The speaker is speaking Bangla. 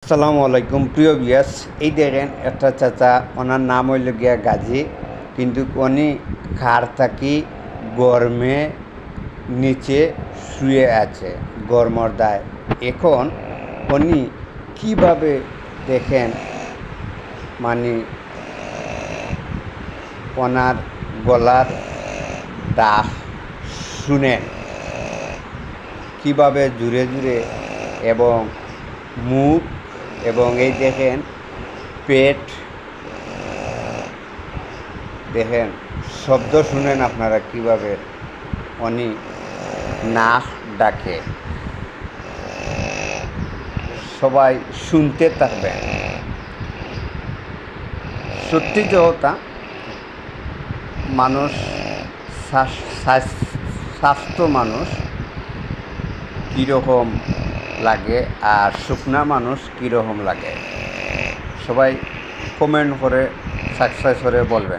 আসসালামু আলাইকুম প্রিয় ভিউয়ার্স। এই দেখেন একটা চাচা, ওনার নাম হইল গিয়া গাজী, কিন্তু উনি খার থাকি গরমে নিচে শুয়ে আছে গরমর দায়। এখন উনি কিভাবে দেখেন মানে ওনার গলার ডাক শুনেন কিভাবে জুড়ে জুড়ে, এবং মুখ, এবং এই দেখেন পেট, দেখেন শব্দ শুনেন আপনারা কিভাবে উনি নাক ডাকে। সবাই শুনতে থাকবেন। সত্যি কথা, মানুষ স্বাস্থ্য মানুষ কীরকম লাগে আর শুকনা মানুষ কীরকম লাগে, সবাই কমেন্ট করে সাবস্ক্রাইব করে বলবেন।